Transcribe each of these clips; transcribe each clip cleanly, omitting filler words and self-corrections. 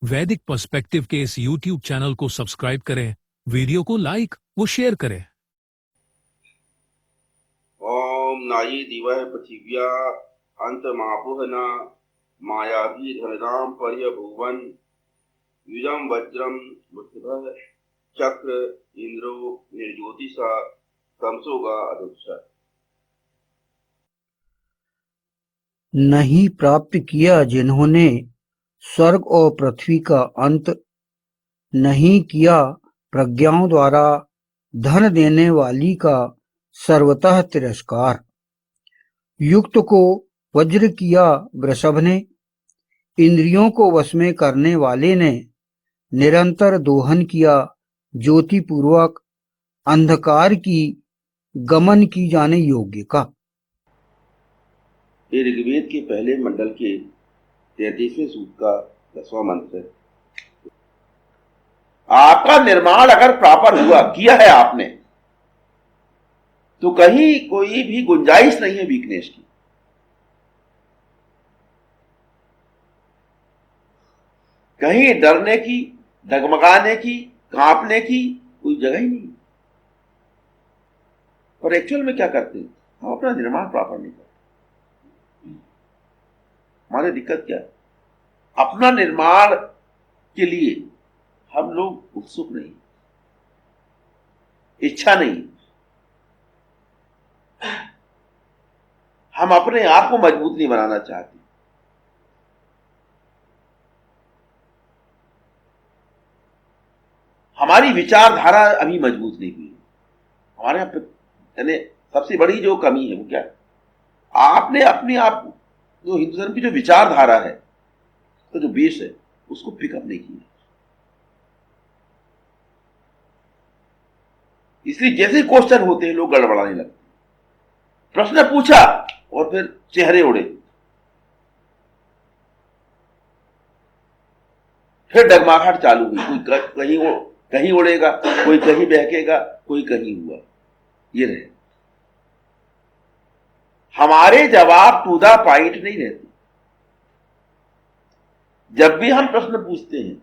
वैदिक पर्सपेक्टिव के इस यूट्यूब चैनल को सब्सक्राइब करें, वीडियो को लाइक व शेयर करें। ओम नाई दिवह पृथिव्या अंतमापुहना मायाभिधनदाम पर्यभुवन युजम वज्रम बुद्धः चक्र इंद्रो निर्ज्योतिषा तमसोगा अदुक्षा। नहीं प्राप्त किया जिन्होंने स्वर्ग और पृथ्वी का अंत, नहीं किया प्रज्ञाओं द्वारा धन देने वाली का सर्वतः तिरस्कार। युक्त को वज्र किया वृषभ ने, इंद्रियों को वश में करने वाले ने निरंतर दोहन किया ज्योति पूर्वक अंधकार की गमन की जाने योग्य का। ये ऋग्वेद के पहले मंडल के 33वें सूक्त का 10वां मंत्र है। आपका निर्माण अगर प्रॉपर हुआ किया है आपने, तो कहीं कोई भी गुंजाइश नहीं है वीकनेस की। कहीं डरने की, डगमगाने की, कांपने की कोई जगह ही नहीं। और एक्चुअल में क्या करते हैं, हम अपना निर्माण प्रॉपर नहीं करते। हमारी दिक्कत क्या है, अपना निर्माण के लिए हम लोग उत्सुक नहीं, इच्छा नहीं। हम अपने आप को मजबूत नहीं बनाना चाहते। हमारी विचारधारा अभी मजबूत नहीं हुई। हमारे यहाँ यानी सबसे बड़ी जो कमी है वो क्या है, आपने अपने आप जो हिंदू धर्म की जो विचारधारा है, तो जो बेस है, उसको पिकअप नहीं किया। इसलिए जैसे क्वेश्चन होते हैं लोग गड़बड़ाने लगते। प्रश्न पूछा और फिर चेहरे उड़े, फिर डगमाहट चालू हुई। कोई कहीं उड़ेगा, कोई कहीं बहकेगा, कोई कहीं हुआ। ये रहे हमारे जवाब टू द पॉइंट नहीं रहते। जब भी हम प्रश्न पूछते हैं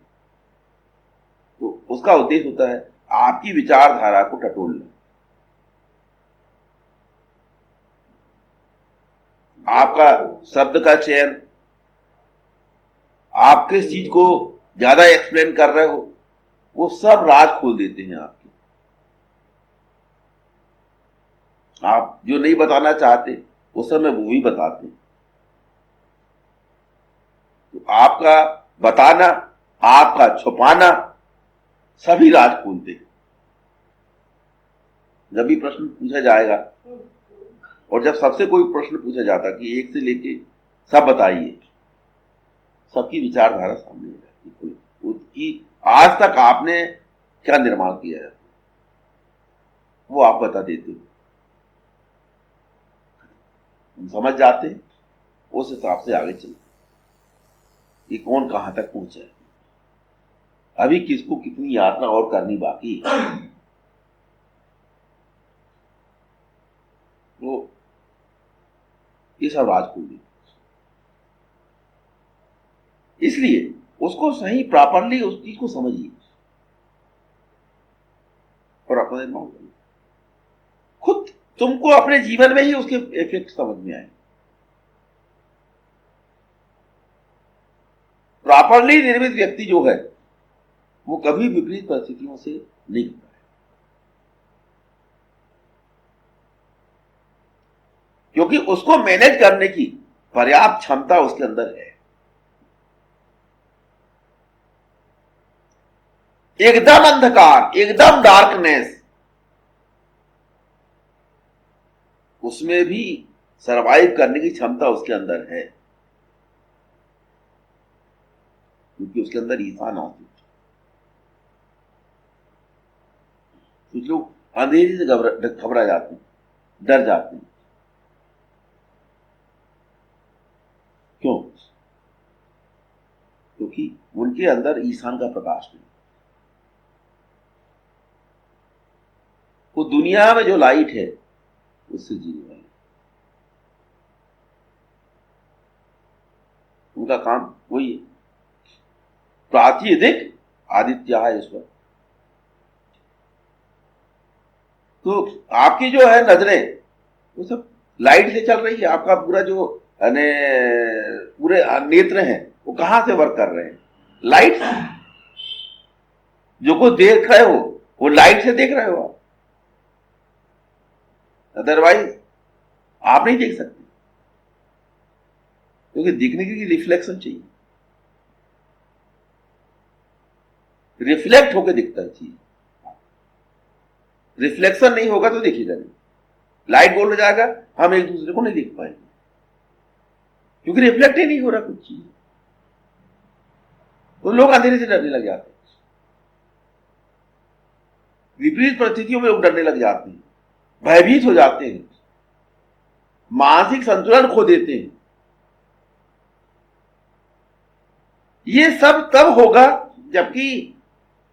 तो उसका उद्देश्य होता है आपकी विचारधारा को टटोलना, आपका शब्द का चयन, आप किस चीज को ज्यादा एक्सप्लेन कर रहे हो, वो सब राज खोल देते हैं आपके। आप जो नहीं बताना चाहते वो सब में वो भी बताते हैं। तो आपका बताना, आपका छुपाना सभी राज खोलते हैं। जब भी प्रश्न पूछा जाएगा, और जब सबसे कोई प्रश्न पूछा जाता कि एक से लेके सब बताइए, सबकी विचारधारा सामने आ जाती उसकी। आज तक आपने क्या निर्माण किया है वो आप बता देते हो, हम समझ जाते हैं, उस हिसाब से आगे चलते कि कौन कहां तक पहुंचा है, अभी किसको कितनी यात्रा और करनी बाकी है। तो ये सब राज खोल दी। इसलिए उसको सही प्रॉपरली उस चीज को समझिए और अपना निर्माण करिए। खुद तुमको अपने जीवन में ही उसके इफेक्ट समझ में आए। प्रॉपरली निर्मित व्यक्ति जो है वो कभी विपरीत परिस्थितियों से नहीं घबराए। क्योंकि उसको मैनेज करने की पर्याप्त क्षमता उसके अंदर है। एकदम अंधकार, एकदम डार्कनेस, उसमें भी सरवाइव करने की क्षमता उसके अंदर है, क्योंकि उसके अंदर ईमान आती है। कुछ लोग अंधेरे से घबरा जाते हैं, डर जाते हैं। क्यों? क्योंकि उनके अंदर ईसान का प्रकाश नहीं। वो दुनिया में जो लाइट है उससे जीने वाले, उनका काम वही है। प्रातिदिक आदित्य है ईश्वर। तो आपकी जो है नजरें वो सब लाइट से चल रही है। आपका पूरा जो पूरे नेत्र हैं वो कहां से वर्क कर रहे हैं? लाइट से। जो कुछ देख रहे हो वो लाइट से देख रहे हो आप, अदरवाइज आप नहीं देख सकते, क्योंकि दिखने के लिए रिफ्लेक्शन चाहिए, रिफ्लेक्ट होकर दिखता है चीज। रिफ्लेक्शन नहीं होगा तो देखिएगा नहीं, लाइट गोल हो जाएगा, हम एक दूसरे को नहीं देख पाएंगे, क्योंकि रिफ्लेक्ट ही नहीं हो रहा कुछ चीज। तो लोग अंधेरे से डरने लग जाते हैं, विपरीत परिस्थितियों में लोग डरने लग जाते हैं, भयभीत हो जाते हैं, मानसिक संतुलन खो देते हैं। ये सब तब होगा जबकि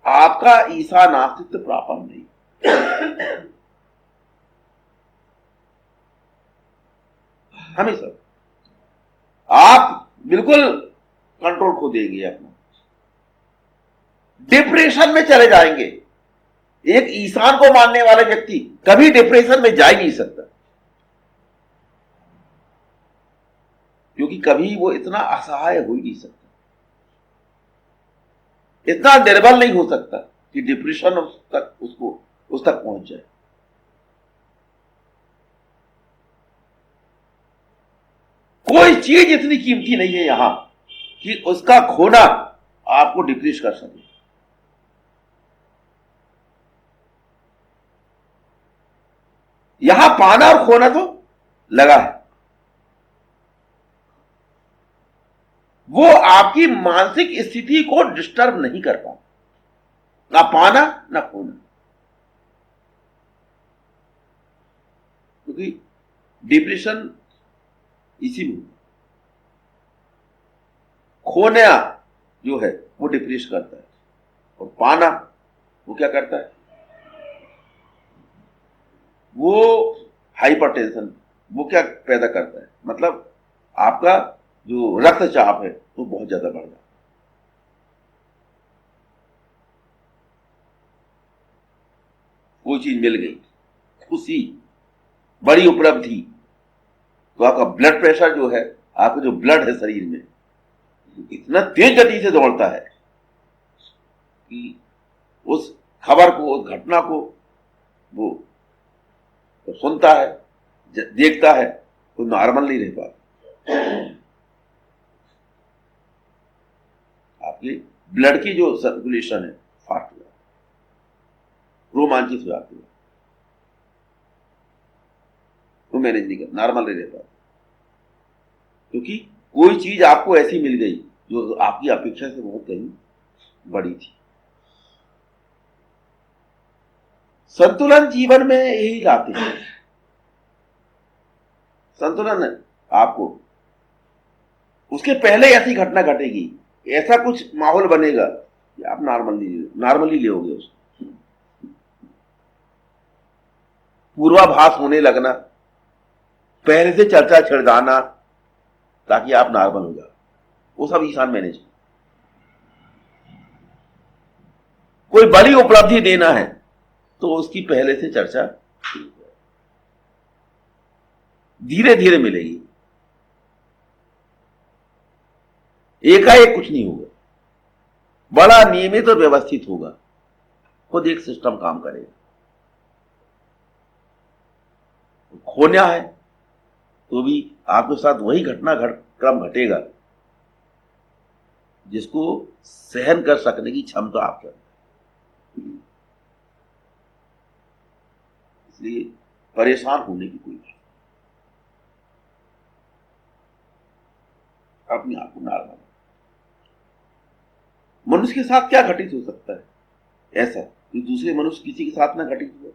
आपका ईसा नास्तित्व प्राप्त नहीं। हमेशा आप बिल्कुल कंट्रोल खो देंगे अपना, डिप्रेशन में चले जाएंगे। एक ईसान को मानने वाले व्यक्ति कभी डिप्रेशन में जा ही नहीं सकता, क्योंकि कभी वो इतना असहाय हो ही नहीं सकता, इतना निर्बल नहीं हो सकता कि डिप्रेशन उस तक पहुंच जाए। कोई चीज इतनी कीमती नहीं है यहां कि उसका खोना आपको डिप्रेस कर सके। यहां पाना और खोना तो लगा है, वो आपकी मानसिक स्थिति को डिस्टर्ब नहीं कर पाता, ना पाना ना खोना, क्योंकि डिप्रेशन इसी में, खोना जो है वो डिप्रेस करता है, और पाना वो क्या करता है, वो हाइपरटेंशन, वो क्या पैदा करता है, मतलब आपका जो रक्तचाप है वो बहुत ज्यादा बढ़ जाता है। कोई चीज मिल गई, खुशी, बड़ी उपलब्धि, तो आपका ब्लड प्रेशर जो है, आपका जो ब्लड है शरीर में, इतना तेज गति से दौड़ता है कि उस खबर को, उस घटना को वो तो सुनता है, देखता है, तो नॉर्मल नहीं रह पाता। आपकी ब्लड की जो सर्कुलेशन है फास्ट हो जाती, रोमांचित हो जाती है, तो मैनेज नहीं कर, नॉर्मल नहीं रह पाता, क्योंकि कोई चीज आपको ऐसी मिल गई जो आपकी अपेक्षा से बहुत कहीं बड़ी थी। संतुलन जीवन में यही लाते हैं। संतुलन आपको, उसके पहले ऐसी घटना घटेगी, ऐसा कुछ माहौल बनेगा कि आप नॉर्मली लेोगे उसको। पूर्वाभास होने लगना, पहले से चर्चा छिड़ जाना ताकि आप नॉर्मल हो जाओ, वो सब ईशान मैनेज। कोई बड़ी उपलब्धि देना है तो उसकी पहले से चर्चा धीरे धीरे मिलेगी, एकाएक कुछ नहीं होगा, बड़ा नियमित और व्यवस्थित होगा, खुद एक सिस्टम काम करेगा। खोना है तो भी आपके साथ वही क्रम घटेगा जिसको सहन कर सकने की क्षमता आपके अंदर। इसलिए परेशान होने की कोई बात, अपने आप को नॉर्मल। मनुष्य के साथ क्या घटित हो सकता है ऐसा जो दूसरे मनुष्य किसी के साथ ना घटित हुआ?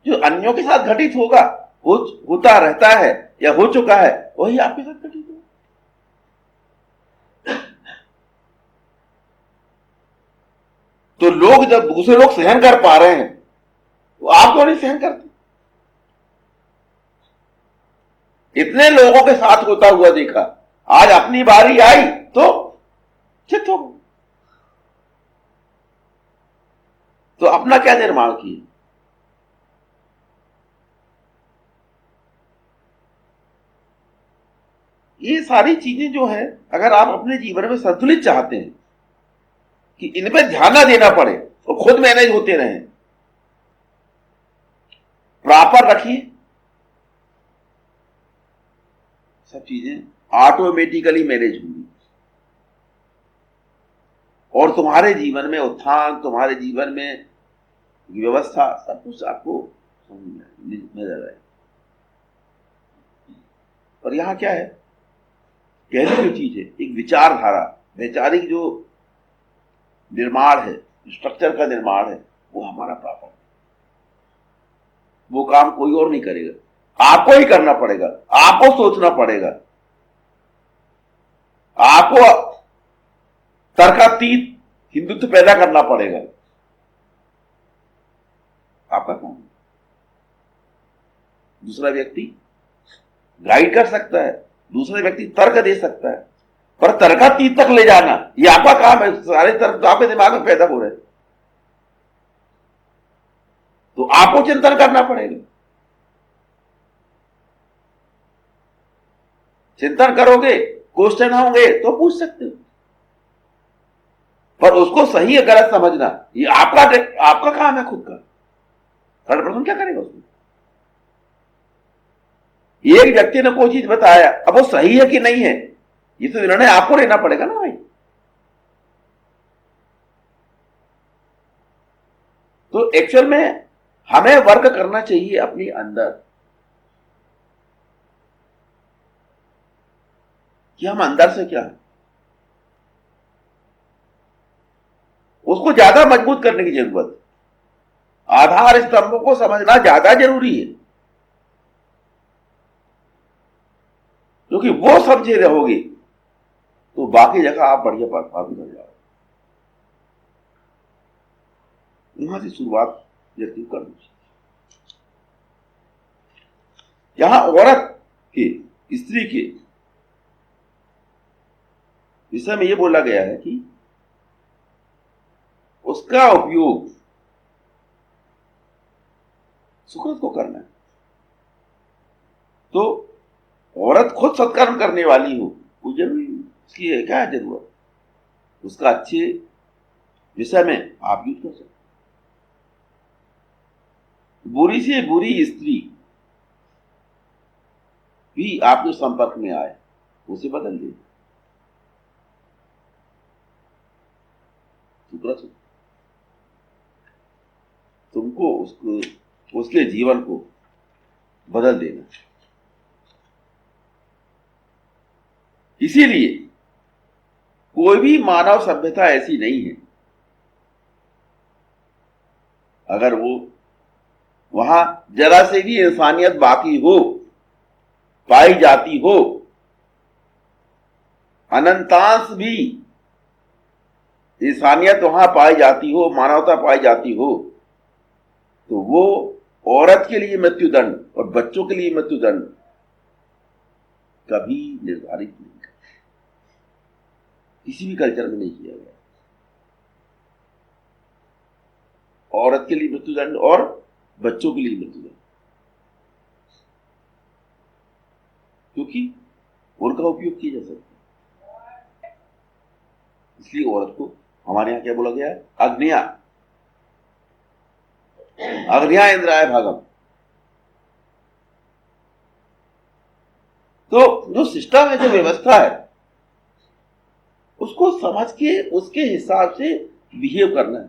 जो अन्यों के साथ घटित होगा, होता रहता है या हो चुका है, वही आपके साथ घटित होगा। तो लोग जब दूसरे लोग सहन कर पा रहे हैं तो आप क्यों नहीं सहन करते? इतने लोगों के साथ होता हुआ देखा, आज अपनी बारी आई तो अपना क्या निर्माण किए। ये सारी चीजें जो है, अगर आप अपने जीवन में संतुलित चाहते हैं कि इनपे ध्यान ना देना पड़े तो खुद मैनेज होते रहें, प्रॉपर रखिए, सब चीजें ऑटोमेटिकली मैनेज होंगी और तुम्हारे जीवन में उत्थान, तुम्हारे जीवन में व्यवस्था, सब कुछ आपको नजर आए। और यहां क्या है, पहली जो चीज है, एक विचारधारा, वैचारिक जो निर्माण है, स्ट्रक्चर का निर्माण है, वो हमारा प्राप्त है। वो काम कोई और नहीं करेगा, आपको ही करना पड़ेगा, आपको सोचना पड़ेगा, आपको तर्कातीत हिंदुत्व पैदा करना पड़ेगा, आपका काम। दूसरा व्यक्ति गाइड कर सकता है, दूसरा व्यक्ति तर्क दे सकता है, पर तर्कातीत तक ले जाना ये आपका काम है। सारे तर्क तो आपके दिमाग में पैदा हो रहे, तो आपको चिंतन करना पड़ेगा। चिंतन करोगे, क्वेश्चन होंगे तो पूछ सकते हो, पर उसको सही या गलत समझना ये आपका काम है खुद का। थर्ड पर्सन क्या करेगा उसमें? एक व्यक्ति ने कोई चीज बताया, अब वो सही है कि नहीं है, ये तो निर्णय आपको लेना पड़ेगा ना भाई। तो एक्चुअल में हमें वर्क करना चाहिए अपने अंदर कि हम अंदर से क्या है, उसको ज्यादा मजबूत करने की जरूरत। आधार स्तंभों को समझना ज्यादा जरूरी है, क्योंकि वो समझे रहोगे तो बाकी जगह आप बढ़िया परफॉर्म कर जाओगे। यहां से शुरुआत व्यक्ति करनी चाहिए। यहां औरत के, स्त्री के विषय में यह बोला गया है कि उसका उपयोग सुकृत को करना है। तो औरत खुद सत्कर्म करने वाली हो, वो जरूरी, उसकी क्या है जरूरत, उसका अच्छे विषय में आप यूज कर सकते। बुरी से बुरी स्त्री भी आपके संपर्क में आए, उसे बदल दे। तुमको उसके जीवन को बदल देना। इसीलिए कोई भी मानव सभ्यता ऐसी नहीं है अगर वो वहां जरा से भी इंसानियत बाकी हो, पाई जाती हो, अनंतांश भी इंसानियत वहां पाई जाती हो, मानवता पाई जाती हो, तो वो औरत के लिए मृत्युदंड और बच्चों के लिए मृत्युदंड कभी निर्धारित नहीं कर, किसी भी कल्चर में नहीं किया गया। औरत के लिए मृत्युदंड और बच्चों के लिए मृत्युदंड, क्योंकि उनका उपयोग किया जा सकता है। इसलिए औरत को हमारे यहां क्या बोला गया है? अग्न्या इंद्राय भागम। तो जो सिस्टम है, जो व्यवस्था है, उसको समझ के उसके हिसाब से बिहेव करना है।